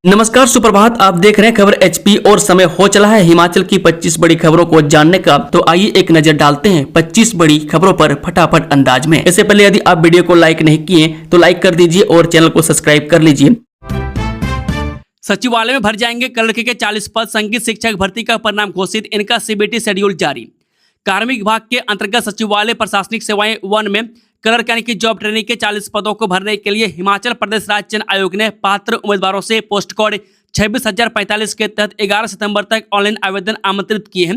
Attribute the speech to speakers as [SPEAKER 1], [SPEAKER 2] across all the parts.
[SPEAKER 1] नमस्कार, सुप्रभात। आप देख रहे हैं खबर एचपी और समय हो चला है हिमाचल की 25 बड़ी खबरों को जानने का। तो आइए एक नजर डालते हैं 25 बड़ी खबरों पर फटाफट अंदाज में। इससे पहले यदि आप वीडियो को लाइक नहीं किए तो लाइक कर दीजिए और चैनल को सब्सक्राइब कर लीजिए। सचिवालय में भर जाएंगे क्लर्क के 40 पद। संगीत शिक्षक भर्ती का परिणाम घोषित, इनका सीबीटी शेड्यूल जारी। कार्मिक विभाग के अंतर्गत सचिवालय प्रशासनिक सेवाएं 1 में क्लर्क यानी कि जॉब ट्रेनिंग के 40 पदों को भरने के लिए हिमाचल प्रदेश राज्य चयन आयोग ने पात्र उम्मीदवारों से पोस्ट कोड 26,045 के तहत 11 सितंबर तक ऑनलाइन आवेदन आमंत्रित किए हैं।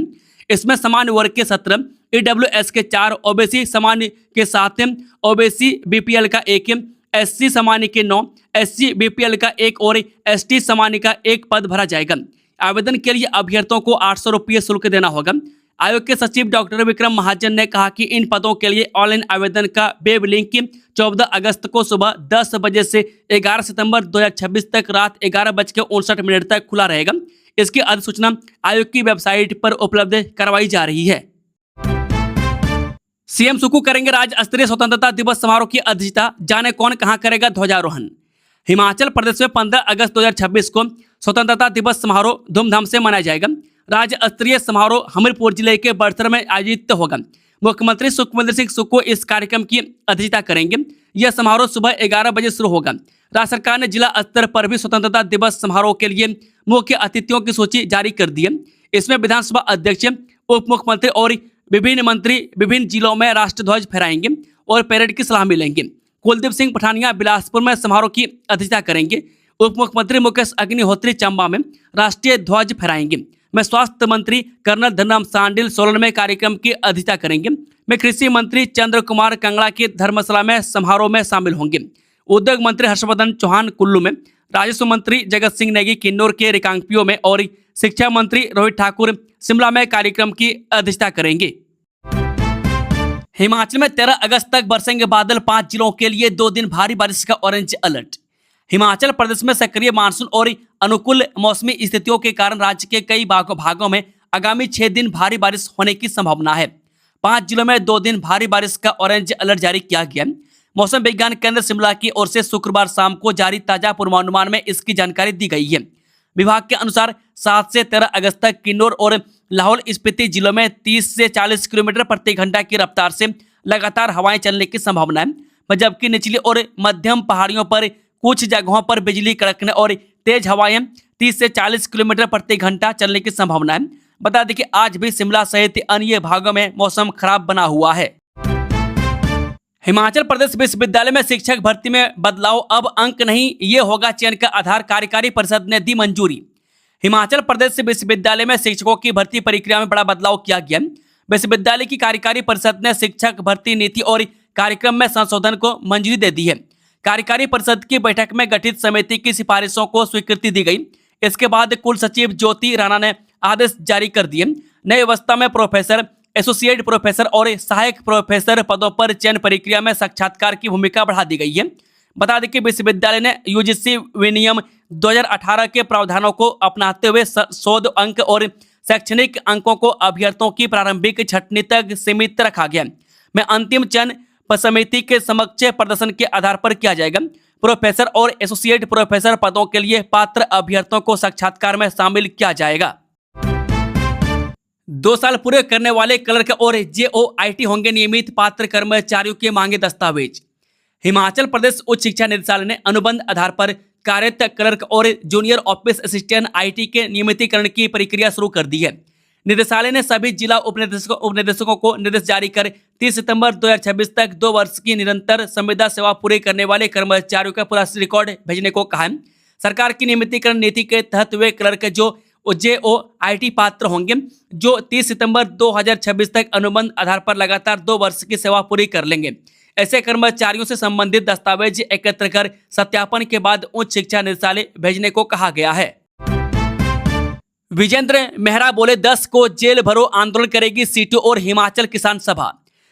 [SPEAKER 1] इसमें सामान्य वर्ग के 17, ईडब्ल्यूएस के 4, ओबीसी सामान्य के 7, ओबीसी बीपीएल का 1, एससी सामान्य के 9, एससी बीपीएल का 1 और एसटी सामान्य का 1 पद भरा जाएगा। आवेदन के लिए अभ्यर्थियों को 800 रुपये शुल्क देना होगा। आयोग के सचिव डॉक्टर विक्रम महाजन ने कहा कि इन पदों के लिए ऑनलाइन आवेदन का वेब लिंक 14 अगस्त को सुबह 10 बजे से 11 सितंबर 2026 तक रात 11:59 तक खुला रहेगा। इसकी अधिसूचना आयोग की वेबसाइट पर उपलब्ध करवाई जा रही है। सीएम सुक्खू करेंगे राज्य स्तरीय स्वतंत्रता दिवस समारोह की अध्यक्षता। जाने कौन कहां करेगा ध्वजारोहण। हिमाचल प्रदेश में 15 अगस्त 2026 को स्वतंत्रता दिवस समारोह धूमधाम से मनाया जाएगा। राज्य स्तरीय समारोह हमीरपुर जिले के बड़सर में आयोजित होगा। मुख्यमंत्री सुखविंदर सिंह सुक्खू इस कार्यक्रम की अध्यक्षता करेंगे। यह समारोह सुबह 11 बजे शुरू होगा। राज्य सरकार ने जिला स्तर पर भी स्वतंत्रता दिवस समारोह के लिए मुख्य अतिथियों की सूची जारी कर दी है। इसमें विधानसभा अध्यक्ष, उप मुख्यमंत्री और विभिन्न मंत्री विभिन्न जिलों में राष्ट्रध्वज फहराएंगे और परेड की सलामी लेंगे। कुलदीप सिंह पठानिया बिलासपुर में समारोह की अध्यक्षता करेंगे। उप मुख्यमंत्री मुकेश अग्निहोत्री चंबा में राष्ट्रीय ध्वज फहराएंगे। मैं स्वास्थ्य मंत्री कर्नल धनराम सांडिल सोलन में कार्यक्रम की अध्यक्षता करेंगे। मैं कृषि मंत्री चंद्र कुमार कंगड़ा के धर्मशाला में समारोह में शामिल होंगे। उद्योग मंत्री हर्षवर्धन चौहान कुल्लू में, राजस्व मंत्री जगत सिंह नेगी किन्नौर के रिकांगपिओ में और शिक्षा मंत्री रोहित ठाकुर शिमला में कार्यक्रम की अध्यक्षता करेंगे। हिमाचल में 13 अगस्त तक बरसेंगे बादल। 5 जिलों के लिए 2 दिन भारी बारिश का ऑरेंज अलर्ट। हिमाचल प्रदेश में सक्रिय मानसून और अनुकूल मौसमी स्थितियों के कारण राज्य के कई भागों में आगामी 6 दिन भारी बारिश होने की संभावना है। 5 जिलों में 2 दिन भारी बारिश का ऑरेंज अलर्ट जारी किया गया। मौसम विज्ञान केंद्र शिमला की ओर से शुक्रवार शाम को जारी ताजा पूर्वानुमान में इसकी जानकारी दी गई है। विभाग के अनुसार 7 से 13 अगस्त तक किन्नौर और लाहौल स्पीति जिलों में 30 से 40 किलोमीटर प्रति घंटा की रफ्तार से लगातार हवाएं चलने की संभावना है, जबकि निचली और मध्यम पहाड़ियों पर कुछ जगहों पर बिजली कड़कने और तेज हवाएं 30 से 40 किलोमीटर प्रति घंटा चलने की संभावना है। बता दें कि आज भी शिमला सहित अन्य भागों में मौसम खराब बना हुआ है। हिमाचल प्रदेश विश्वविद्यालय में शिक्षक भर्ती में बदलाव। अब अंक नहीं, ये होगा चयन का आधार। कार्यकारी परिषद ने दी मंजूरी। हिमाचल प्रदेश विश्वविद्यालय में शिक्षकों की भर्ती प्रक्रिया में बड़ा बदलाव किया गया। विश्वविद्यालय की कार्यकारी परिषद ने शिक्षक भर्ती नीति और कार्यक्रम में संशोधन को मंजूरी दे दी है। कार्यकारी परिषद की बैठक में गठित समिति की सिफारिशों को स्वीकृति दी गई। इसके बाद कुल सचिव ज्योति राणा ने आदेश जारी कर दिए। नई व्यवस्था में प्रोफेसर, एसोसिएट प्रोफेसर और सहायक प्रोफेसर पदों पर चयन प्रक्रिया में साक्षात्कार की भूमिका बढ़ा दी गई है। बता दें कि विश्वविद्यालय ने यूजीसी विनियम 2018 के प्रावधानों को अपनाते हुए शोध अंक और शैक्षणिक अंकों को अभ्यर्थियों की प्रारंभिक छंटनी तक सीमित रखा गया। में अंतिम चयन समिति के समक्ष प्रदर्शन के आधार पर किया जाएगा। प्रोफेसर और एसोसिएट प्रोफेसर पदों के लिए पात्र अभ्यर्थियों को साक्षात्कार में शामिल किया जाएगा। 2 साल पूरे करने वाले क्लर्क और जेओआईटी होंगे नियमित। पात्र कर्मचारियों के मांगे दस्तावेज। हिमाचल प्रदेश उच्च शिक्षा निदेशालय ने अनुबंध आधार पर कार्यरत क्लर्क और जूनियर ऑफिस असिस्टेंट आईटी के नियमितीकरण की प्रक्रिया शुरू कर दी है। निदेशालय ने सभी जिला उपनिदेशकों को निर्देश जारी कर 30 सितंबर 2026 तक 2 वर्ष की निरंतर संविदा सेवा पूरी करने वाले कर्मचारियों का पूरा रिकॉर्ड भेजने को कहा है। सरकार की नियमितीकरण नीति के तहत वे क्लर्क जो जेओआईटी पात्र होंगे, जो 30 सितंबर 2026 तक अनुबंध आधार पर लगातार 2 वर्ष की सेवा पूरी कर लेंगे। ऐसे कर्मचारियों से संबंधित दस्तावेज एकत्र कर सत्यापन के बाद उच्च शिक्षा निदेशालय भेजने को कहा गया है। विजेंद्र मेहरा बोले 10 को जेल भरो आंदोलन करेगी सीटू और हिमाचल किसान सभा।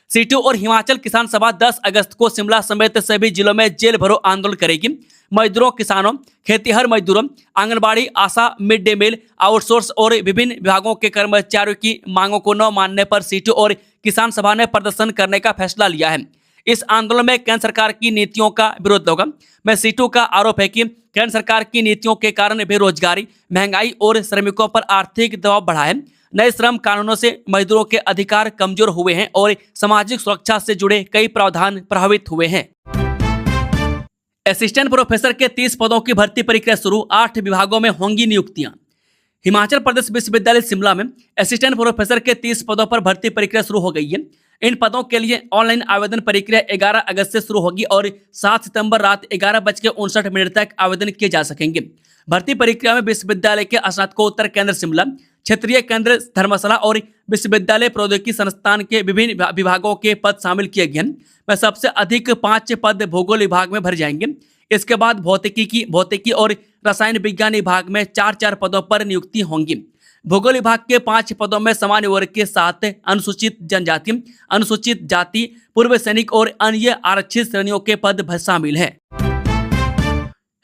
[SPEAKER 1] सीटू और हिमाचल किसान सभा 10 अगस्त को शिमला समेत सभी जिलों में जेल भरो आंदोलन करेगी। मजदूरों, किसानों, खेतीहर मजदूरों, आंगनबाड़ी, आशा, मिड डे मील, आउटसोर्स और विभिन्न विभागों के कर्मचारियों की मांगों को न मानने पर सीटू और किसान सभा ने प्रदर्शन करने का फैसला लिया है। इस आंदोलन में केंद्र सरकार की नीतियों का विरोध होगा। में सीटू का आरोप है कि केंद्र सरकार की नीतियों के कारण बेरोजगारी, महंगाई और श्रमिकों पर आर्थिक दबाव बढ़ा है। नए श्रम कानूनों से मजदूरों के अधिकार कमजोर हुए हैं और सामाजिक सुरक्षा से जुड़े कई प्रावधान प्रभावित हुए हैं। असिस्टेंट प्रोफेसर के 30 पदों की भर्ती प्रक्रिया शुरू, 8 विभागों में होंगी नियुक्तियां। हिमाचल प्रदेश विश्वविद्यालय शिमला में असिस्टेंट प्रोफेसर के 30 पदों पर भर्ती प्रक्रिया शुरू हो गई है। इन पदों के लिए ऑनलाइन आवेदन प्रक्रिया 11 अगस्त से शुरू होगी और 7 सितंबर रात 11:59 तक आवेदन किए जा सकेंगे। भर्ती प्रक्रिया में विश्वविद्यालय के स्नातकोत्तर केंद्र शिमला, क्षेत्रीय केंद्र धर्मशाला और विश्वविद्यालय प्रौद्योगिकी संस्थान के विभिन्न विभागों के पद शामिल किए गए हैं। में सबसे अधिक 5 पद भूगोल विभाग में भरे जाएंगे। इसके बाद भौतिकी और रसायन विज्ञान विभाग में 4 पदों पर नियुक्ति होंगी। भूगोल विभाग के 5 पदों में सामान्य वर्ग के 7, अनुसूचित जनजाति, अनुसूचित जाति, पूर्व सैनिक और अन्य आरक्षित श्रेणियों के पद शामिल हैं।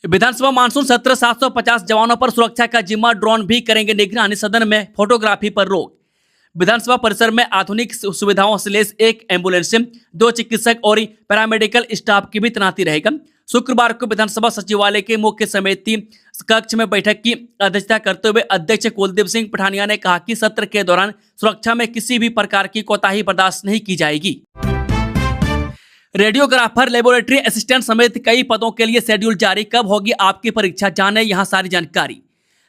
[SPEAKER 1] विधानसभा मानसून सत्र, 750 जवानों पर सुरक्षा का जिम्मा, ड्रोन भी करेंगे निगरानी, सदन में फोटोग्राफी पर रोक। विधानसभा परिसर में आधुनिक सुविधाओं से लैस 1 एम्बुलेंस, 2 चिकित्सक और पैरामेडिकल स्टाफ की भी तैनाती रहेगा। शुक्रवार को विधानसभा सचिवालय के मुख्य समिति कक्ष में बैठक की अध्यक्षता करते हुए अध्यक्ष कुलदीप सिंह पठानिया ने कहा कि सत्र के दौरान सुरक्षा में किसी भी प्रकार की कोताही बर्दाश्त नहीं की जाएगी। रेडियोग्राफर, लेबोरेटरी असिस्टेंट समेत कई पदों के लिए शेड्यूल जारी, कब होगी आपकी परीक्षा, जाने यहां सारी जानकारी।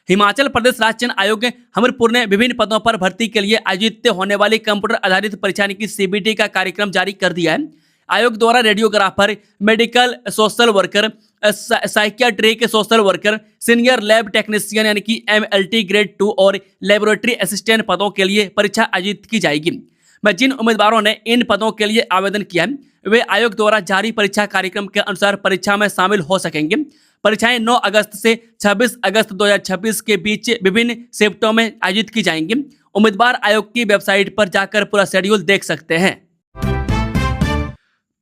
[SPEAKER 1] हिमाचल प्रदेश राज्य चयन आयोग हमीरपुर ने विभिन्न पदों पर भर्ती के लिए आयोजित होने वाली कंप्यूटर आधारित परीक्षा यानी कि CBT का कार्यक्रम जारी कर दिया है। आयोग द्वारा radiographer, medical social worker, psychiatric social worker, senior lab technician यानी कि MLT ग्रेड 2 और लेबोरेटरी असिस्टेंट पदों के लिए परीक्षा आयोजित की जाएगी। मैं जिन उम्मीदवारों ने इन पदों के लिए आवेदन किया है वे आयोग द्वारा जारी परीक्षा कार्यक्रम के अनुसार परीक्षा में शामिल हो सकेंगे। परीक्षाएं 9 अगस्त से 26 अगस्त 2026 के बीच विभिन्न शिफ्टों में आयोजित की जाएंगी। उम्मीदवार आयोग की वेबसाइट पर जाकर पूरा शेड्यूल देख सकते हैं।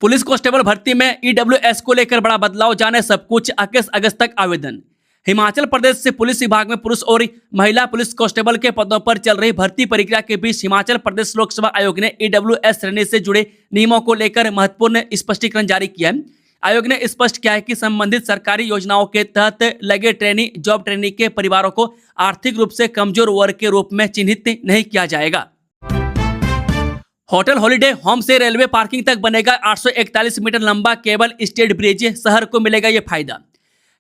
[SPEAKER 1] पुलिस कांस्टेबल भर्ती में EWS को लेकर बड़ा बदलाव, जाने सब कुछ। 21 अगस्त तक आवेदन। हिमाचल प्रदेश से पुलिस विभाग में पुरुष और महिला पुलिस कांस्टेबल के पदों पर चल रही भर्ती प्रक्रिया के बीच हिमाचल प्रदेश लोकसेवा आयोग ने EWS श्रेणी से जुड़े नियमों को लेकर महत्वपूर्ण स्पष्टीकरण जारी किया है। आयोग ने स्पष्ट किया है कि संबंधित सरकारी योजनाओं के तहत लगे जॉब ट्रेनी के परिवारों को आर्थिक रूप से कमजोर वर्ग के रूप में चिन्हित नहीं किया जाएगा। होटल हॉलिडे होम से रेलवे पार्किंग तक बनेगा 841 मीटर लंबा केबल स्टेड ब्रिज, शहर को मिलेगा ये फायदा।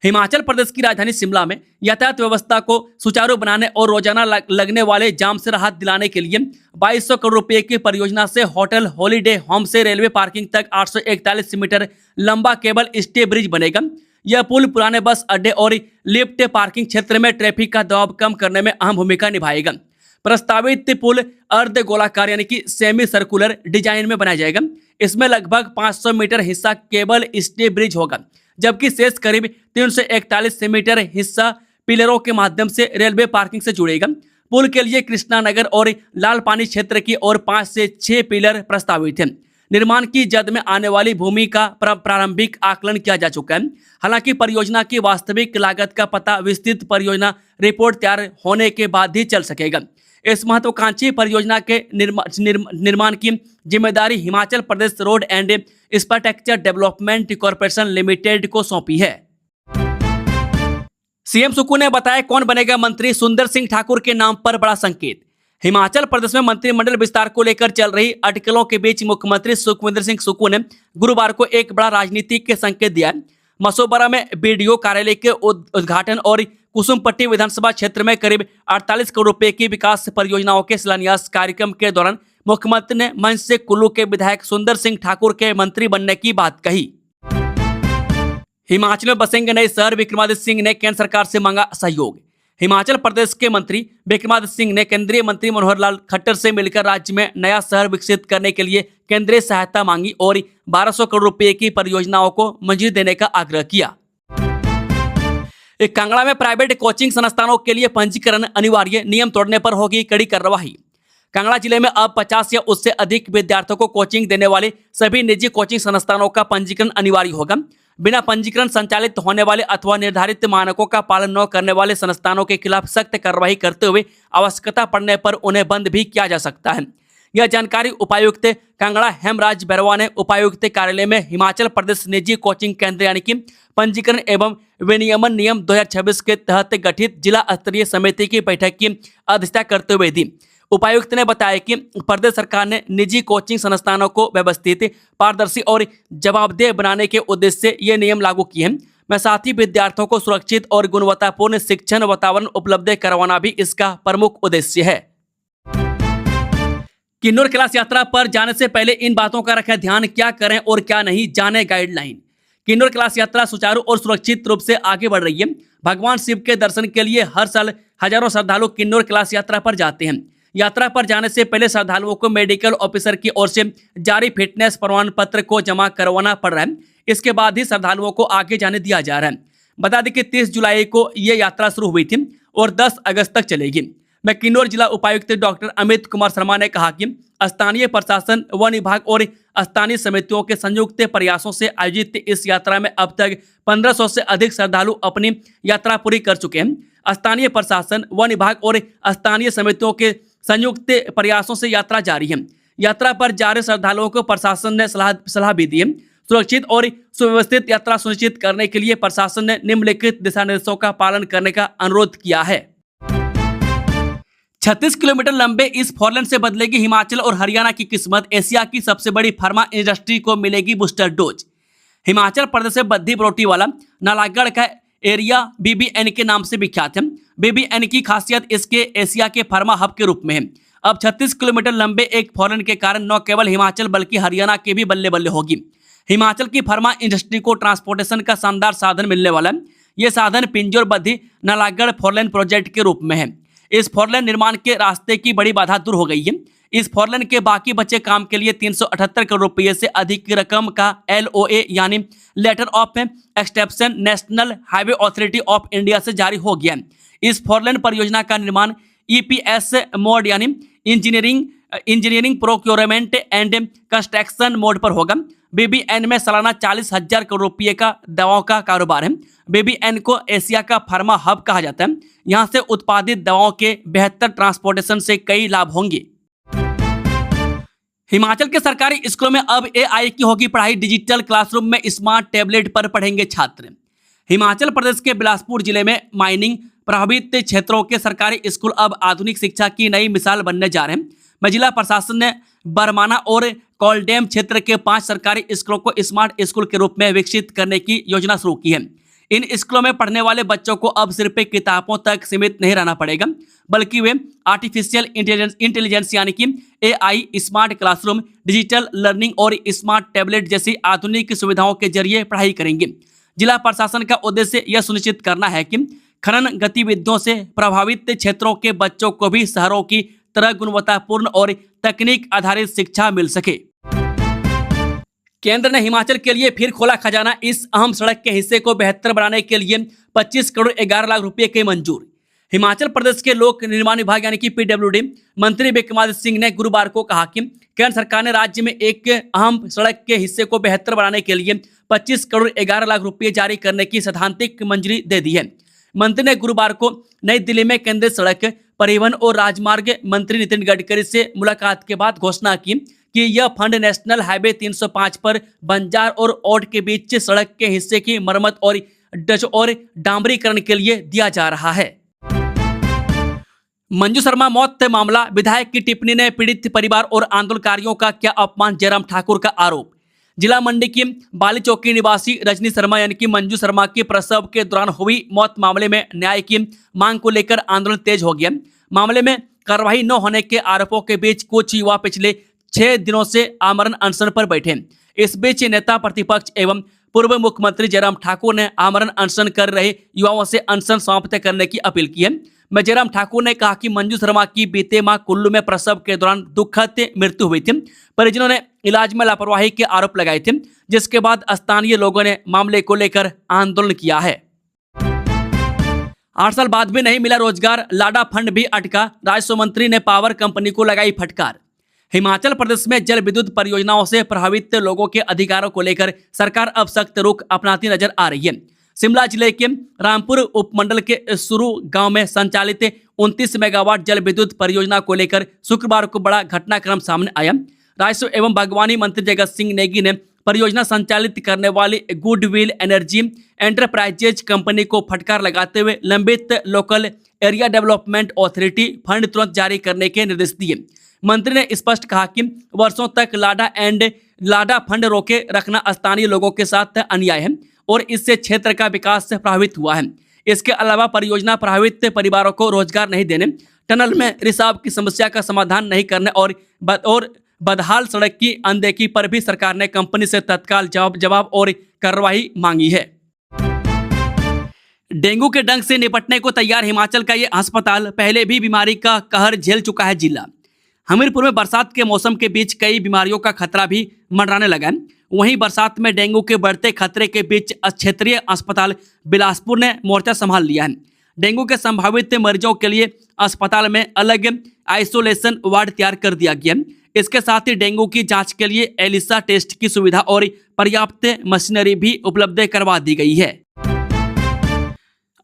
[SPEAKER 1] हिमाचल प्रदेश की राजधानी शिमला में यातायात व्यवस्था को सुचारू बनाने और रोजाना लगने वाले जाम से राहत दिलाने के लिए 2200 करोड़ रुपए की परियोजना से होटल हॉलिडे होम से रेलवे पार्किंग तक 841 मीटर लंबा केबल स्टे ब्रिज बनेगा। यह पुल पुराने बस अड्डे और लिफ्ट पार्किंग क्षेत्र में ट्रैफिक का दबाव कम करने में अहम भूमिका निभाएगा। प्रस्तावित पुल अर्ध गोलाकार यानी कि सेमी सर्कुलर डिजाइन में बनाया जाएगा। इसमें लगभग 500 मीटर हिस्सा केबल स्टे ब्रिज होगा, जबकि शेष करीब 341 मीटर हिस्सा पिलरों के माध्यम से रेलवे पार्किंग से जुड़ेगा। पुल के लिए कृष्णा नगर और लाल पानी क्षेत्र की ओर 5 से 6 पिलर प्रस्तावित हैं। निर्माण की जद में आने वाली भूमि का प्रारंभिक आकलन किया जा चुका है। हालांकि परियोजना की वास्तविक लागत का पता विस्तृत परियोजना रिपोर्ट तैयार होने के बाद ही चल सकेगा। इस महत्वाकांक्षी परियोजना के निर्माण की जिम्मेदारी Himachal Pradesh road and infrastructure development corporation limited को सौंपी है। सीएम सुक्खू ने बताया कौन बनेगा मंत्री, सुंदर सिंह ठाकुर के नाम पर बड़ा संकेत। हिमाचल प्रदेश में मंत्रिमंडल विस्तार को लेकर चल रही अटकलों के बीच मुख्यमंत्री सुखविंदर सिंह सुक्खू ने गुरुवार को एक बड़ा राजनीतिक संकेत दिया है। मसोबरा में BDO कार्यालय के उद्घाटन और कुसुमपट्टी विधानसभा क्षेत्र में करीब 48 करोड़ रुपए की विकास परियोजनाओं के शिलान्यास कार्यक्रम के दौरान मुख्यमंत्री ने मंच से कुल्लू के विधायक सुंदर सिंह ठाकुर के मंत्री बनने की बात कही। हिमाचल में बसेंगे नए शहर, विक्रमादित्य सिंह ने केंद्र सरकार से मांगा सहयोग। हिमाचल प्रदेश के मंत्री विक्रमादित्य सिंह ने केंद्रीय मंत्री मनोहर लाल खट्टर से मिलकर राज्य में नया शहर विकसित करने के लिए केंद्रीय सहायता मांगी और 1200 करोड़ रुपए की परियोजनाओं को मंजूरी देने का आग्रह किया। कांगड़ा में प्राइवेट कोचिंग संस्थानों के लिए पंजीकरण अनिवार्य, नियम तोड़ने पर होगी कड़ी कार्रवाई। कांगड़ा जिले में अब 50 या उससे अधिक विद्यार्थियों को कोचिंग देने वाले सभी निजी कोचिंग संस्थानों का पंजीकरण अनिवार्य होगा। बिना पंजीकरण संचालित होने वाले अथवा निर्धारित मानकों का पालन न करने वाले संस्थानों के खिलाफ सख्त कार्रवाई करते हुए आवश्यकता पड़ने पर उन्हें बंद भी किया जा सकता है। यह जानकारी उपायुक्त कांगड़ा हेमराज बैरवा ने उपायुक्त कार्यालय में हिमाचल प्रदेश निजी कोचिंग केंद्र यानी कि पंजीकरण एवं विनियमन नियम 2026 के तहत गठित जिला स्तरीय समिति की बैठक की अध्यक्षता करते हुए दी। उपायुक्त ने बताया कि प्रदेश सरकार ने निजी कोचिंग संस्थानों को व्यवस्थित, पारदर्शी और जवाबदेह बनाने के उद्देश्य से ये नियम लागू किए हैं। मैं साथ ही विद्यार्थियों को सुरक्षित और गुणवत्तापूर्ण शिक्षण वातावरण उपलब्ध करवाना भी इसका प्रमुख उद्देश्य है। किन्नौर कैलाश यात्रा पर जाने से पहले इन बातों का रखें ध्यान, क्या करें और क्या नहीं, जाने गाइडलाइन। किन्नौर कैलाश यात्रा सुचारू और सुरक्षित रूप से आगे बढ़ रही है। भगवान शिव के दर्शन के लिए हर साल हजारों श्रद्धालु किन्नौर कैलाश यात्रा पर जाते हैं। यात्रा पर जाने से पहले श्रद्धालुओं को मेडिकल ऑफिसर की ओर से जारी फिटनेस प्रमाण पत्र को जमा करवाना पड़ रहा है। इसके बाद ही श्रद्धालुओं को आगे जाने दिया जा रहा है। बता दें कि 30 जुलाई को ये यात्रा शुरू हुई थी और 10 अगस्त तक चलेगी। मैं किन्नौर जिला उपायुक्त डॉक्टर अमित कुमार शर्मा ने कहा कि स्थानीय प्रशासन, वन विभाग और स्थानीय समितियों के संयुक्त प्रयासों से आयोजित इस यात्रा में अब तक 1500 से अधिक श्रद्धालु अपनी यात्रा पूरी कर चुके हैं। स्थानीय प्रशासन, वन विभाग और स्थानीय समितियों के संयुक्त प्रयासों से यात्रा जारी है। यात्रा पर जा रहे श्रद्धालुओं को प्रशासन ने सलाह भी दी है। सुरक्षित और सुव्यवस्थित यात्रा सुनिश्चित करने के लिए प्रशासन ने निम्नलिखित दिशा निर्देशों का पालन करने का अनुरोध किया है। 36 किलोमीटर लंबे इस फोरलेन से बदलेगी हिमाचल और हरियाणा की किस्मत। एशिया की सबसे बड़ी फार्मा इंडस्ट्री को मिलेगी बूस्टर डोज। हिमाचल प्रदेश से बद्दी बरोटीवाला नालागढ़ का एरिया BBN के नाम से विख्यात है। BBN की खासियत इसके एशिया के फार्मा हब के रूप में है। अब 36 किलोमीटर लंबे एक फोरलेन के कारण न केवल हिमाचल बल्कि हरियाणा के भी बल्ले बल्ले होगी। हिमाचल की फार्मा इंडस्ट्री को ट्रांसपोर्टेशन का शानदार साधन मिलने वाला है। यह साधन पिंजौर बद्दी नालागढ़ फोरलेन प्रोजेक्ट के रूप में है। इस फोरलेन निर्माण के रास्ते की बड़ी बाधा दूर हो गई है। इस फोरलेन के बाकी बचे काम के लिए 378 करोड़ रुपये से अधिक की रकम का LOA यानी letter of extension National Highway Authority of India से जारी हो गया है। इस फोरलेन परियोजना का निर्माण EPS मोड यानी engineering procurement and construction mode पर होगा। BBN में सालाना 40,000 करोड़ रुपये का दवाओं का कारोबार है। BBN को एशिया का फार्मा हब कहा जाता है। यहाँ से उत्पादित दवाओं के बेहतर ट्रांसपोर्टेशन से कई लाभ होंगे। हिमाचल के सरकारी स्कूलों में अब AI की होगी पढ़ाई। डिजिटल क्लासरूम में स्मार्ट टैबलेट पर पढ़ेंगे छात्र। हिमाचल प्रदेश के बिलासपुर जिले में माइनिंग प्रभावित क्षेत्रों के सरकारी स्कूल अब आधुनिक शिक्षा की नई मिसाल बनने जा रहे हैं। जिला प्रशासन ने बरमाना और कोलडेम क्षेत्र के 5 सरकारी स्कूलों को स्मार्ट स्कूल के रूप में विकसित करने की योजना शुरू की है। इन स्कूलों में पढ़ने वाले बच्चों को अब सिर्फ किताबों तक सीमित नहीं रहना पड़ेगा, बल्कि वे आर्टिफिशियल इंटेलिजेंस यानी कि AI, smart classroom, digital learning और स्मार्ट टैबलेट जैसी आधुनिक सुविधाओं के जरिए पढ़ाई करेंगे। जिला प्रशासन का उद्देश्य यह सुनिश्चित करना है कि खनन गतिविधियों से प्रभावित क्षेत्रों के बच्चों को भी शहरों की तरह गुणवत्तापूर्ण और तकनीक आधारित शिक्षा मिल सके। केंद्र ने हिमाचल के लिए फिर खोला खजाना। इस अहम सड़क के हिस्से को बेहतर बनाने के लिए 25 करोड़ 11 लाख रुपए के मंजूर। हिमाचल प्रदेश के लोक निर्माण विभाग यानी कि PWD मंत्री विक्रमादित्य सिंह ने गुरुवार को कहा कि केंद्र सरकार ने राज्य में एक अहम सड़क के हिस्से को बेहतर बनाने के लिए 25 करोड़ 11 लाख रुपए जारी करने की सैद्धांतिक मंजूरी दे दी है। मंत्री ने गुरुवार को नई दिल्ली में केंद्रीय सड़क परिवहन और राजमार्ग मंत्री नितिन गडकरी से मुलाकात के बाद घोषणा की कि यह फंड नेशनल हाईवे 305 पर बंजार और ओट के बीच सड़क के हिस्से की मरम्मत और डच और डामरीकरण के लिए दिया जा रहा है। मंजू शर्मा मौत मामला, विधायक की टिप्पणी ने पीड़ित परिवार और आंदोलनकारियों का किया अपमान। जयराम ठाकुर का आरोप। जिला मंडी की बाली चौकी निवासी रजनी शर्मा यानी कि मंजू शर्मा की प्रसव के दौरान हुई मौत मामले में न्याय की मांग को लेकर आंदोलन तेज हो गया। मामले में कार्रवाई न होने के आरोपों के बीच कुछ युवा पिछले 6 दिनों से आमरण अनशन पर बैठे। इस बीच नेता प्रतिपक्ष एवं पूर्व मुख्यमंत्री जयराम ठाकुर ने आमरण अनशन कर रहे युवाओं से अनशन समाप्त करने की अपील की है। जयराम ठाकुर ने कहा कि मंजू शर्मा की बीते माह कुल्लू में प्रसव के दौरान दुखद मृत्यु हुई थी। परिजनों ने इलाज में लापरवाही के आरोप लगाए थे, जिसके बाद स्थानीय लोगों ने मामले को लेकर आंदोलन किया है। 8 साल बाद भी नहीं मिला रोजगार, लाडा फंड भी अटका। राजस्व मंत्री ने पावर कंपनी को लगाई फटकार। हिमाचल प्रदेश में जल विद्युत परियोजनाओं से प्रभावित लोगों के अधिकारों को लेकर सरकार अब सख्त रुख अपनाती नजर आ रही है। शिमला जिले के रामपुर उपमंडल के सुरू गांव में संचालित 29 मेगावाट जल विद्युत परियोजना को लेकर शुक्रवार को बड़ा घटनाक्रम सामने आया। राजस्व एवं बागवानी मंत्री जगत सिंह नेगी ने परियोजना संचालित करने वाली गुडविल एनर्जी एंटरप्राइजेज कंपनी को फटकार लगाते हुए लंबित local area development authority fund तुरंत जारी करने के निर्देश दिए। मंत्री ने स्पष्ट कहा कि वर्षों तक लाडा फंड रोके रखना स्थानीय लोगों के साथ अन्याय है और इससे क्षेत्र का विकास प्रभावित हुआ है। इसके अलावा परियोजना प्रभावित परिवारों को रोजगार नहीं देने, टनल में रिसाव की समस्या का समाधान नहीं करने और बदहाल सड़क की अनदेखी पर भी सरकार ने कंपनी से तत्काल जवाब और कार्रवाई मांगी है। डेंगू के डंक से निपटने को तैयार हिमाचल का ये अस्पताल पहले भी बीमारी का कहर झेल चुका है। जिला हमीरपुर में बरसात के मौसम के बीच कई बीमारियों का खतरा भी मंडराने लगा है। वहीं बरसात में डेंगू के बढ़ते खतरे के बीच क्षेत्रीय अस्पताल बिलासपुर ने मोर्चा संभाल लिया है। डेंगू के संभावित मरीजों के लिए अस्पताल में अलग आइसोलेशन वार्ड तैयार कर दिया गया है। इसके साथ ही डेंगू की जांच के लिए एलिसा टेस्ट की सुविधा और पर्याप्त मशीनरी भी उपलब्ध करवा दी गई है।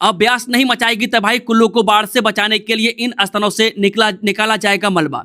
[SPEAKER 1] अब ब्यास नहीं मचाएगी तबाही, कुल्लू को बाढ़ से बचाने के लिए इन स्थानों से निकाला जाएगा मलबा।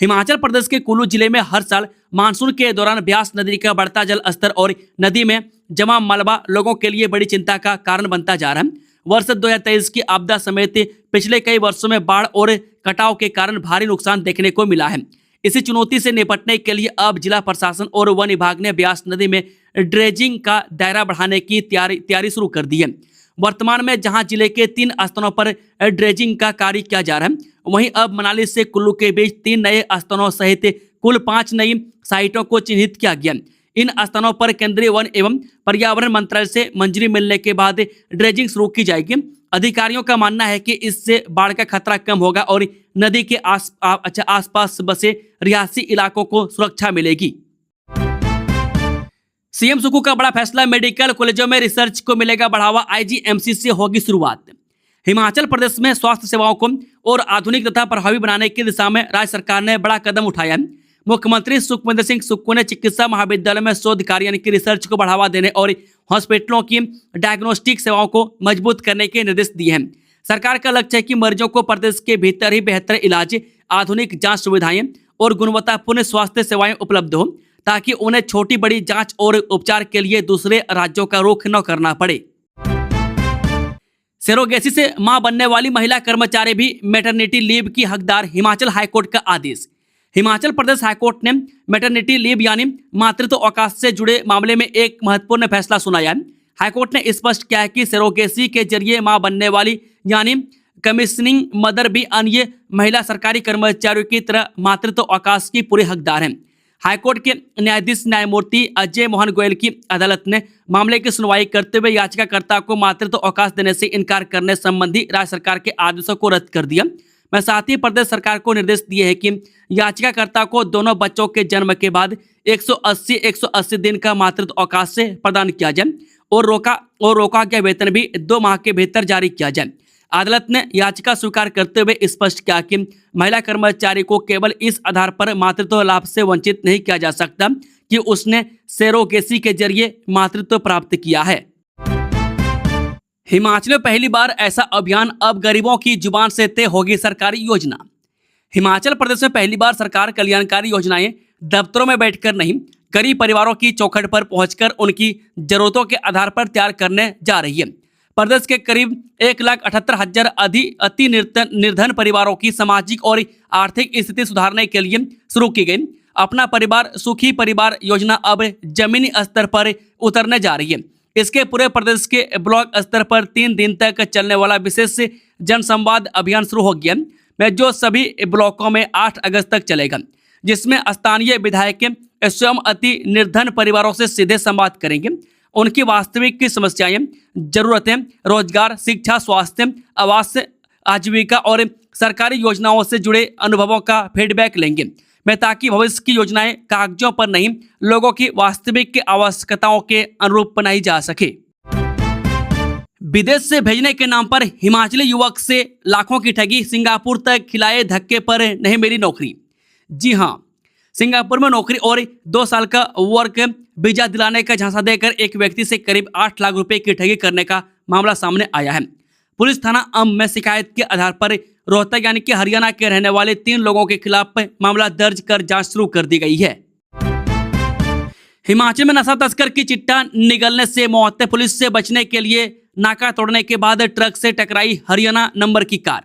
[SPEAKER 1] हिमाचल प्रदेश के कुल्लू जिले में हर साल मानसून के दौरान ब्यास नदी का बढ़ता जल स्तर और नदी में जमा मलबा लोगों के लिए बड़ी चिंता का कारण बनता जा रहा है। वर्ष 2023 की आपदा समेत पिछले कई वर्षों में बाढ़ और कटाव के कारण भारी नुकसान देखने को मिला है। इसी चुनौती से निपटने के लिए अब जिला प्रशासन और वन विभाग ने ब्यास नदी में ड्रेजिंग का दायरा बढ़ाने की तैयारी शुरू कर दी है। वर्तमान में जहां जिले के 3 स्थानों पर ड्रेजिंग का कार्य किया जा रहा है, वहीं अब मनाली से कुल्लू के बीच 3 नए स्थानों सहित कुल 5 नई साइटों को चिन्हित किया गया। इन स्थानों पर केंद्रीय वन एवं पर्यावरण मंत्रालय से मंजूरी मिलने के बाद ड्रेजिंग शुरू की जाएगी। अधिकारियों का मानना है कि इससे बाढ़ का खतरा कम होगा और नदी के आसपास बसे रिहायशी इलाकों को सुरक्षा मिलेगी। सीएम सुक्खू का बड़ा फैसला, मेडिकल कॉलेजों में रिसर्च को मिलेगा बढ़ावा, आईजीएमसी से होगी शुरुआत। हिमाचल प्रदेश में स्वास्थ्य सेवाओं को और आधुनिक तथा प्रभावी बनाने की दिशा में राज्य सरकार ने बड़ा कदम उठाया है। मुख्यमंत्री सुखविंदर सिंह सुक्खू ने चिकित्सा महाविद्यालय में शोध कार्य यानी कि रिसर्च को बढ़ावा देने और हॉस्पिटलों की डायग्नोस्टिक सेवाओं को मजबूत करने के निर्देश दिए हैं। सरकार का लक्ष्य है कि मरीजों को प्रदेश के भीतर ही बेहतर इलाज, आधुनिक जांच सुविधाएं और गुणवत्तापूर्ण स्वास्थ्य सेवाएं उपलब्ध हो, ताकि उन्हें छोटी बड़ी जांच और उपचार के लिए दूसरे राज्यों का रुख न करना पड़े। सेरोगेसी से मां बनने वाली महिला कर्मचारी भी मैटरनिटी लीव की हकदार, हिमाचल हाईकोर्ट का आदेश। हिमाचल प्रदेश हाईकोर्ट ने मैटरनिटी लीव यानी मातृत्व अवकाश से जुड़े मामले में एक महत्वपूर्ण फैसला सुनाया है। हाईकोर्ट ने स्पष्ट किया है कि सेरोगेसी के जरिए मां बनने वाली यानी कमीशनिंग मदर भी अन्य महिला सरकारी कर्मचारियों की तरह मातृत्व अवकाश की पूरी हकदार हैं। हाईकोर्ट के न्यायाधीश न्यायमूर्ति अजय मोहन गोयल की अदालत ने मामले की सुनवाई करते हुए याचिकाकर्ता को मातृत्व अवकाश देने से इनकार करने संबंधी राज्य सरकार के आदेशों को रद्द कर दिया। मैं साथ ही प्रदेश सरकार को निर्देश दिए हैं कि याचिकाकर्ता को दोनों बच्चों के जन्म के बाद 180 दिन का मातृत्व अवकाश से प्रदान किया जाए और रोका गया वेतन भी 2 माह के भीतर जारी किया जाए। अदालत ने याचिका स्वीकार करते हुए स्पष्ट किया कि महिला कर्मचारी को केवल इस आधार पर मातृत्व लाभ से वंचित नहीं किया जा सकता कि उसने सेरोगेसी के जरिए मातृत्व प्राप्त किया है। हिमाचल में पहली बार ऐसा अभियान, अब गरीबों की जुबान से तय होगी सरकारी योजना। हिमाचल प्रदेश में पहली बार सरकार कल्याणकारी योजनाएं दफ्तरों में बैठकर नहीं, गरीब परिवारों की चौखट पर पहुंचकर उनकी जरूरतों के आधार पर तैयार करने जा रही है। प्रदेश के करीब 1,78,000 अति निर्धन परिवारों की सामाजिक और आर्थिक स्थिति सुधारने के लिए शुरू की गई अपना परिवार सुखी परिवार योजना अब जमीनी स्तर पर उतरने जा रही है। इसके पूरे प्रदेश के ब्लॉक स्तर पर 3 दिन तक चलने वाला विशेष जनसंवाद अभियान शुरू हो गया है, जो सभी ब्लॉकों में 8 अगस्त तक चलेगा, जिसमें स्थानीय विधायक स्वयं अति निर्धन परिवारों से सीधे संवाद करेंगे। उनकी वास्तविक समस्याएं, जरूरतें, रोजगार, शिक्षा, स्वास्थ्य, आवास, आजीविका और सरकारी योजनाओं से जुड़े अनुभवों का फीडबैक लेंगे, ताकि भविष्य की योजनाएं कागजों पर नहीं, लोगों की वास्तविक आवश्यकताओं के अनुरूप बनाई जा सके। विदेश से भेजने के नाम पर हिमाचली युवक से लाखों की ठगी, सिंगापुर तक खिलाए धक्के पर नहीं मिली नौकरी। जी हां, सिंगापुर में नौकरी और 2 साल का वर्क वीजा दिलाने का झांसा देकर एक व्यक्ति से करीब 8 लाख रुपए की ठगी करने का मामला सामने आया है। पुलिस थाना अम्ब में शिकायत के आधार पर रोहतक यानी कि हरियाणा के रहने वाले 3 लोगों के खिलाफ मामला दर्ज कर जांच शुरू कर दी गई है। हिमाचल में नशा तस्कर की चिट्टा निगलने से मौत। पुलिस से बचने के लिए नाका तोड़ने के बाद ट्रक से टकराई हरियाणा नंबर की कार।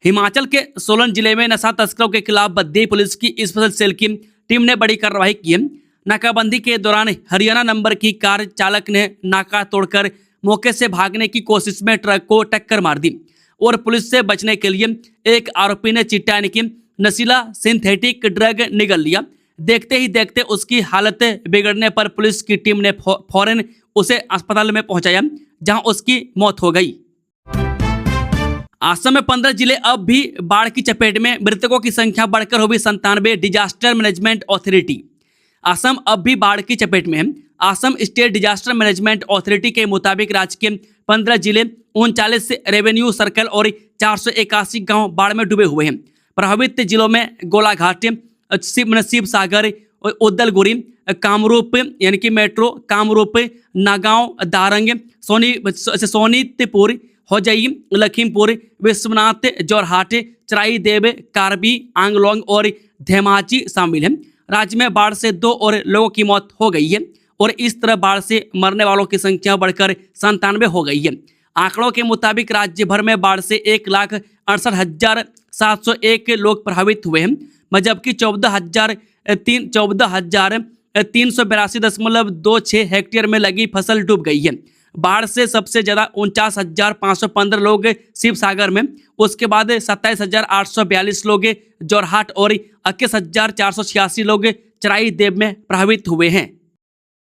[SPEAKER 1] हिमाचल के सोलन जिले में नशा तस्करों के खिलाफ बद्दी पुलिस की स्पेशल सेल की टीम ने बड़ी कार्रवाई की है। नाकाबंदी के दौरान हरियाणा नंबर की कार चालक ने नाका तोड़कर मौके से भागने की कोशिश में ट्रक को टक्कर मार दी और पुलिस से बचने के लिए एक आरोपी ने चिट्टा यानी कि नशीला सिंथेटिक ड्रग निगल लिया। देखते ही देखते उसकी हालत बिगड़ने पर पुलिस की टीम ने फौरन उसे अस्पताल में पहुंचाया, जहां उसकी मौत हो गई। असम में 15 जिले अब भी बाढ़ की चपेट में। मृतकों की संख्या बढ़कर हो गई 97। Disaster management authority. असम अब भी बाढ़ की चपेट में है। Assam state disaster management authority के मुताबिक राज्य के 15 जिले, 39 रेवेन्यू सर्कल और 481 गांव बाढ़ में डूबे हुए हैं। प्रभावित जिलों में गोलाघाट, शिव सागर, उदलगुरी, कामरूप यानी कि मेट्रो, कामरूप, नागांव, दारंग, सोनीतपुर, होजई, लखीमपुर, विश्वनाथ, जोरहाट, चराईदेव, कार्बी आंगलोंग और धेमाजी शामिल हैं। राज्य में बाढ़ से 2 और लोगों की मौत हो गई है और इस तरह बाढ़ से मरने वालों की संख्या बढ़कर 97 हो गई है। आंकड़ों के मुताबिक राज्य भर में बाढ़ से 1,68,701 लोग प्रभावित हुए हैं, जबकि 14,382.26 हेक्टेयर में लगी फसल डूब गई है। बाढ़ से सबसे ज्यादा 49,515 लोग शिव सागर में, उसके बाद 27,842 लोग जोरहाट और 21,486 लोग चराईदेव में प्रभावित हुए हैं।